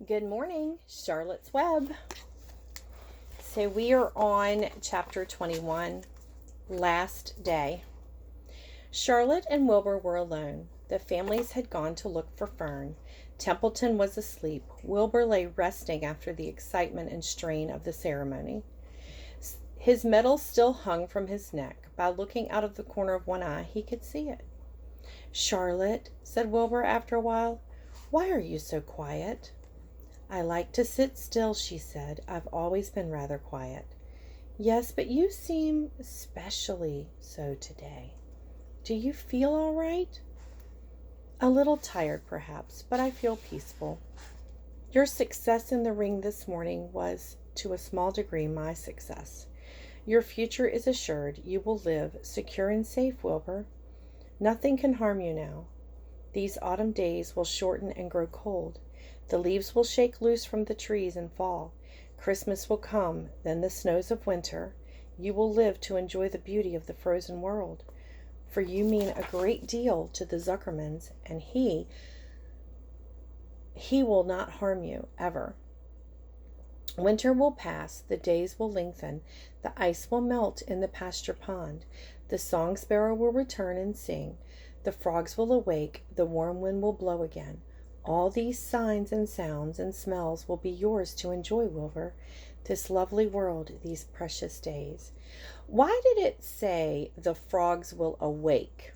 Good morning, Charlotte's Web. So we are on chapter 21, last day. Charlotte and Wilbur were alone. The families had gone to look for Fern. Templeton was asleep. Wilbur lay resting after the excitement and strain of the ceremony. His medal still hung from his neck. By looking out of the corner of one eye, he could see it. "Charlotte," said Wilbur after a while, "why are you so quiet?" "I like to sit still," she said. "I've always been rather quiet." "Yes, but you seem especially so today. Do you feel all right?" "A little tired, perhaps, but I feel peaceful. Your success in the ring this morning was, to a small degree, my success. Your future is assured. You will live secure and safe, Wilbur. Nothing can harm you now. These autumn days will shorten and grow cold. The leaves will shake loose from the trees and fall. Christmas will come, then the snows of winter. You will live to enjoy the beauty of the frozen world. For you mean a great deal to the Zuckermans, and he will not harm you, ever. Winter will pass, the days will lengthen, the ice will melt in the pasture pond, the song sparrow will return and sing, the frogs will awake, the warm wind will blow again. All these signs and sounds and smells will be yours to enjoy, Wilbur, this lovely world, these precious days." Why did it say the frogs will awake?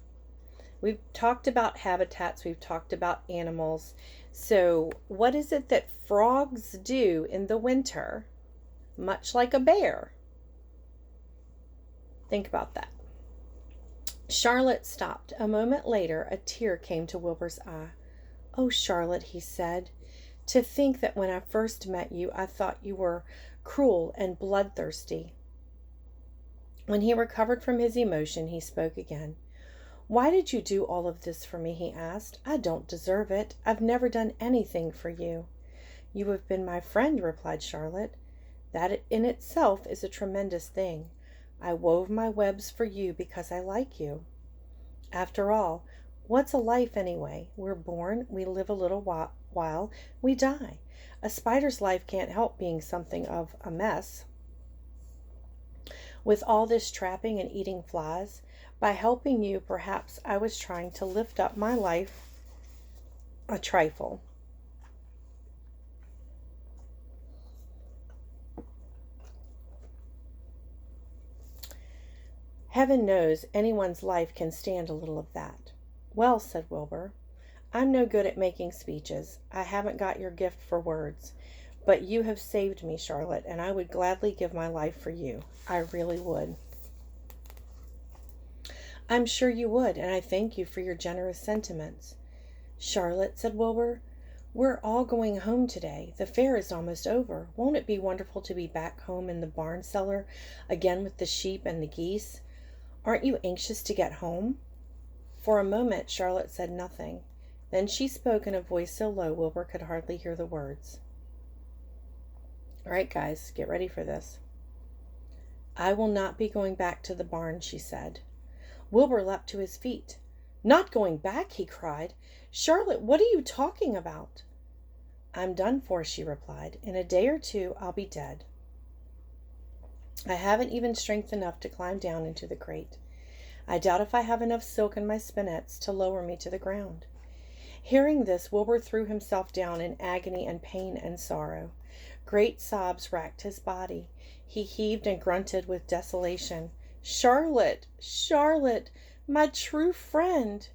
We've talked about habitats, we've talked about animals. So what is it that frogs do in the winter, much like a bear? Think about that. Charlotte stopped. A moment later, a tear came to Wilbur's eye. "Oh, Charlotte," he said, "to think that when I first met you, I thought you were cruel and bloodthirsty." When he recovered from his emotion, he spoke again. "Why did you do all of this for me?" he asked. "I don't deserve it. I've never done anything for you." "You have been my friend," replied Charlotte. "That in itself is a tremendous thing. I wove my webs for you because I like you. After all, what's a life anyway? We're born, we live a little while, we die. A spider's life can't help being something of a mess. With all this trapping and eating flies, by helping you, perhaps I was trying to lift up my life a trifle." "Heaven knows anyone's life can stand a little of that." "Well," said Wilbur, "I'm no good at making speeches. I haven't got your gift for words. But you have saved me, Charlotte, and I would gladly give my life for you. I really would." "I'm sure you would, and I thank you for your generous sentiments." "Charlotte," said Wilbur, "we're all going home today. The fair is almost over. Won't it be wonderful to be back home in the barn cellar again with the sheep and the geese? Aren't you anxious to get home?" For a moment Charlotte said nothing. Then she spoke in a voice so low Wilbur could hardly hear the words. "All right, guys, get ready for this. I will not be going back to the barn," she said. Wilbur leapt to his feet. "Not going back?" he cried. "Charlotte, what are you talking about?" "I'm done for," she replied. "In a day or two I'll be dead. I haven't even strength enough to climb down into the crate. I doubt if I have enough silk in my spinets to lower me to the ground." Hearing this, Wilbur threw himself down in agony and pain and sorrow. Great sobs racked his body. He heaved and grunted with desolation. "Charlotte, Charlotte, my true friend!"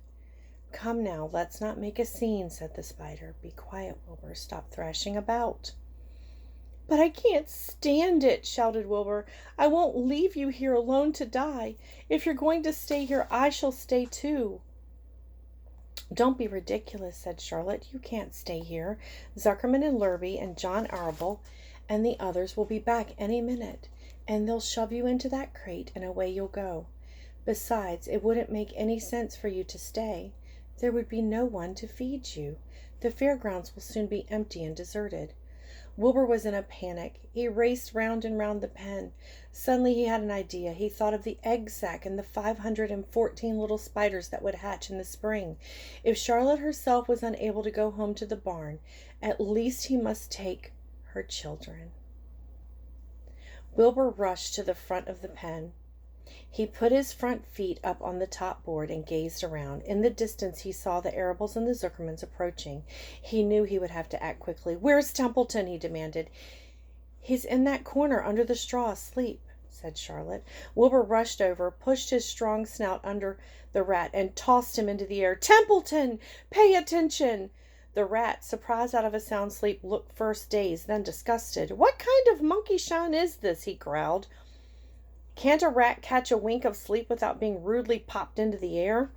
"Come now, let's not make a scene," said the spider. "Be quiet, Wilbur. Stop thrashing about." "But I can't stand it," shouted Wilbur. "I won't leave you here alone to die. If you're going to stay here, I shall stay too." "Don't be ridiculous," said Charlotte. "You can't stay here. Zuckerman and Lurby and John Arable and the others will be back any minute, and they'll shove you into that crate and away you'll go. Besides, it wouldn't make any sense for you to stay. There would be no one to feed you. The fairgrounds will soon be empty and deserted." Wilbur was in a panic. He raced round and round the pen. Suddenly he had an idea. He thought of the egg sack and the 514 little spiders that would hatch in the spring. If Charlotte herself was unable to go home to the barn, At least he must take her children. Wilbur rushed to the front of the pen. He put his front feet up on the top board and gazed around. In the distance he saw the Arables and the Zuckermans approaching. He knew he would have to act quickly. "Where's Templeton?" he demanded. "He's in that corner under the straw asleep," said Charlotte. Wilbur rushed over, pushed his strong snout under the rat, and tossed him into the air. "Templeton! Pay attention!" The rat, surprised out of a sound sleep, looked first dazed, then disgusted. "What kind of monkey shine is this?" he growled. "Can't a rat catch a wink of sleep without being rudely popped into the air?"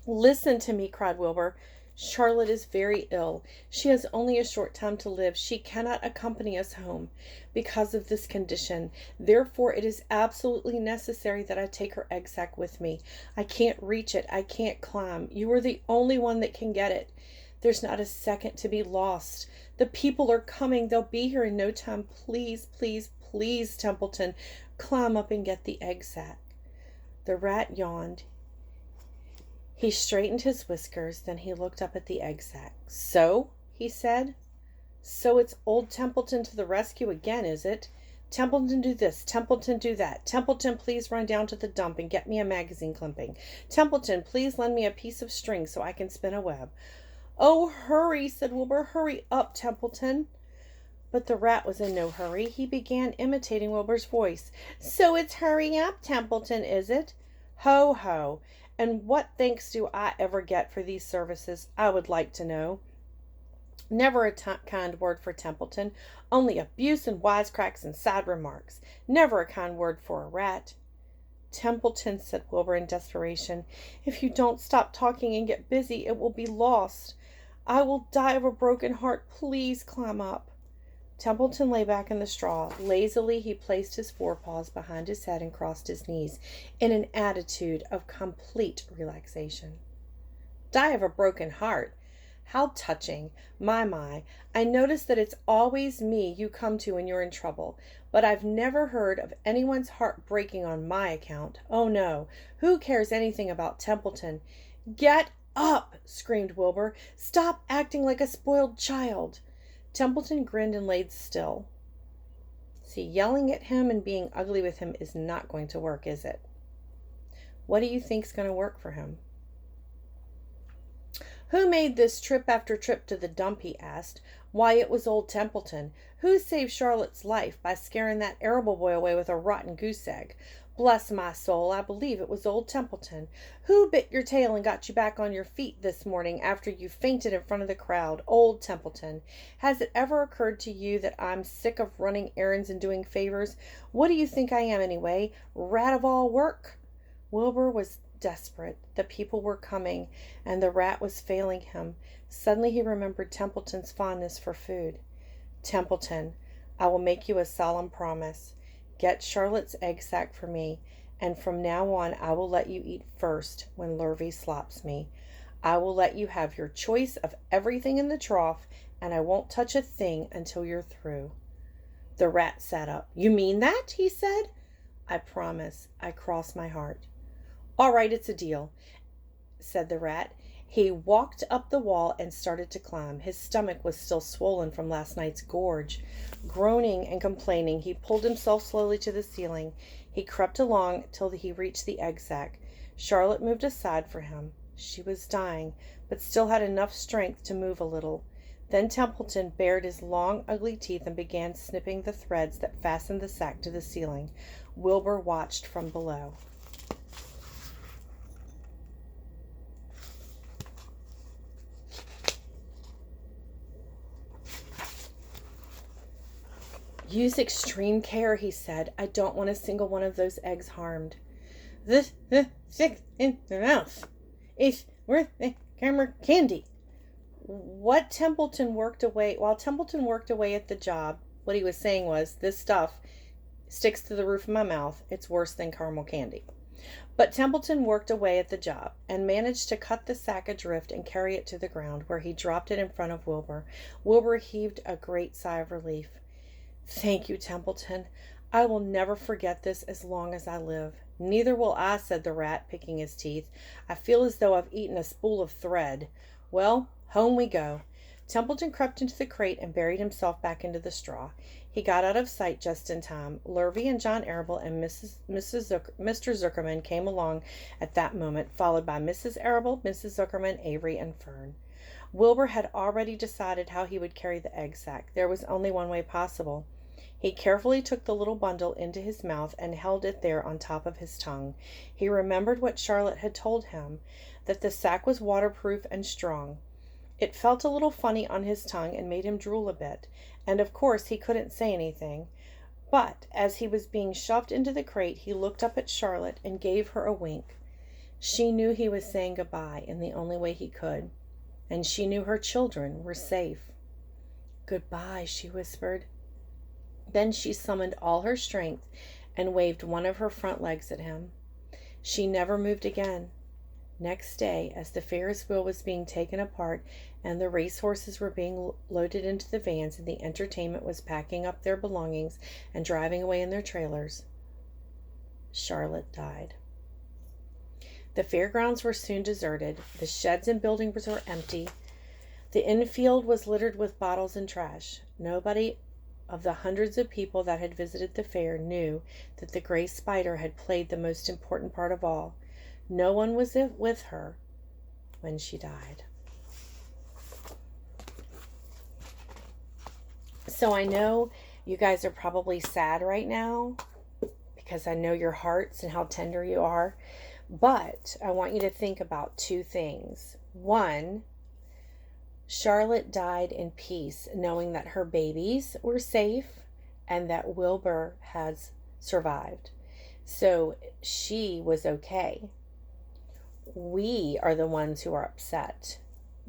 "Listen to me," cried Wilbur. "Charlotte is very ill. She has only a short time to live. She cannot accompany us home because of this condition. Therefore, it is absolutely necessary that I take her egg sac with me. I can't reach it. I can't climb. You are the only one that can get it. There's not a second to be lost. The people are coming. They'll be here in no time. Please, please, please, Templeton, climb up and get the egg sac." The rat yawned. He straightened his whiskers, then he looked up at the egg sac. "So?" he said. "So it's old Templeton to the rescue again, is it? Templeton, do this. Templeton, do that. Templeton, please run down to the dump and get me a magazine clipping. Templeton, please lend me a piece of string so I can spin a web." "Oh, hurry," said Wilbur. "Hurry up, Templeton." But the rat was in no hurry. He began imitating Wilbur's voice. "So it's hurry up, Templeton, is it? Ho, ho. And what thanks do I ever get for these services, I would like to know? Never a kind word for Templeton, only abuse and wisecracks and side remarks. Never a kind word for a rat." "Templeton," said Wilbur in desperation, "if you don't stop talking and get busy, it will be lost. I will die of a broken heart. Please climb up." Templeton lay back in the straw. Lazily he placed his forepaws behind his head and crossed his knees in an attitude of complete relaxation. "Die of a broken heart? How touching. My. I notice that it's always me you come to when you're in trouble, but I've never heard of anyone's heart breaking on my account. Oh, no. Who cares anything about Templeton?" "Get up!" screamed Wilbur. "Stop acting like a spoiled child." Templeton grinned and laid still. See, yelling at him and being ugly with him is not going to work, is it? What do you think's going to work for him? "Who made this trip after trip to the dump?" he asked. "Why, it was old Templeton. Who saved Charlotte's life by scaring that Arable boy away with a rotten goose egg? Bless my soul, I believe it was old Templeton. Who bit your tail and got you back on your feet this morning after you fainted in front of the crowd? Old Templeton. Has it ever occurred to you that I'm sick of running errands and doing favors? What do you think I am anyway? Rat of all work?" Wilbur was desperate. The people were coming, and the rat was failing him. Suddenly he remembered Templeton's fondness for food. "Templeton, I will make you a solemn promise. Get Charlotte's egg sac for me, and from now on I will let you eat first when Lurvy slops me. I will let you have your choice of everything in the trough, and I won't touch a thing until you're through." The rat sat up. "You mean that?" he said. "I promise. I cross my heart." "All right, it's a deal," said the rat. He walked up the wall and started to climb. His stomach was still swollen from last night's gorge. Groaning and complaining, he pulled himself slowly to the ceiling. He crept along till he reached the egg sac. Charlotte moved aside for him. She was dying, but still had enough strength to move a little. Then Templeton bared his long, ugly teeth and began snipping the threads that fastened the sack to the ceiling. Wilbur watched from below. "Use extreme care," he said. "I don't want a single one of those eggs harmed." "The stick in the mouth is worth the camera candy." While Templeton worked away at the job, what he was saying was, "This stuff sticks to the roof of my mouth. It's worse than caramel candy." But Templeton worked away at the job and managed to cut the sack adrift and carry it to the ground, where he dropped it in front of Wilbur. Wilbur heaved a great sigh of relief. "Thank you, Templeton. I will never forget this as long as I live." "Neither will I," said the rat, picking his teeth. "I feel as though I've eaten a spool of thread. Well, home we go." Templeton crept into the crate and buried himself back into the straw. He got out of sight just in time. Lurvy and John Arable and Mr. Zuckerman came along at that moment, followed by Mrs. Arable, Mrs. Zuckerman, Avery, and Fern. Wilbur had already decided how he would carry the egg sack. There was only one way possible. He carefully took the little bundle into his mouth and held it there on top of his tongue. He remembered what Charlotte had told him, that the sack was waterproof and strong. It felt a little funny on his tongue and made him drool a bit, and of course he couldn't say anything. But as he was being shoved into the crate, he looked up at Charlotte and gave her a wink. She knew he was saying goodbye in the only way he could, and she knew her children were safe. "Goodbye," she whispered. Then she summoned all her strength and waved one of her front legs at him. She never moved again. Next day, as the Ferris wheel was being taken apart and the race horses were being loaded into the vans and the entertainment was packing up their belongings and driving away in their trailers, Charlotte died. The fairgrounds were soon deserted. The sheds and buildings were empty. The infield was littered with bottles and trash. Nobody of the hundreds of people that had visited the fair knew that the gray spider had played the most important part of all. No one was with her when she died. So I know you guys are probably sad right now because I know your hearts and how tender you are. But I want you to think about two things. One, Charlotte died in peace, knowing that her babies were safe and that Wilbur has survived. So she was okay. We are the ones who are upset.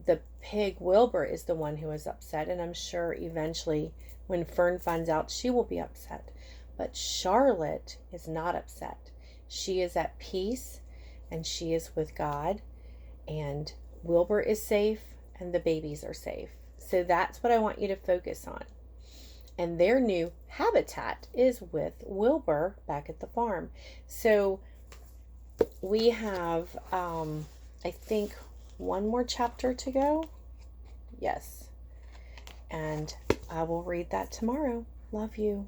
The pig Wilbur is the one who is upset, and I'm sure eventually when Fern finds out, she will be upset. But Charlotte is not upset. She is at peace, and she is with God, and Wilbur is safe, and the babies are safe. So that's what I want you to focus on. And their new habitat is with Wilbur back at the farm. So we have, I think, one more chapter to go. Yes. And I will read that tomorrow. Love you.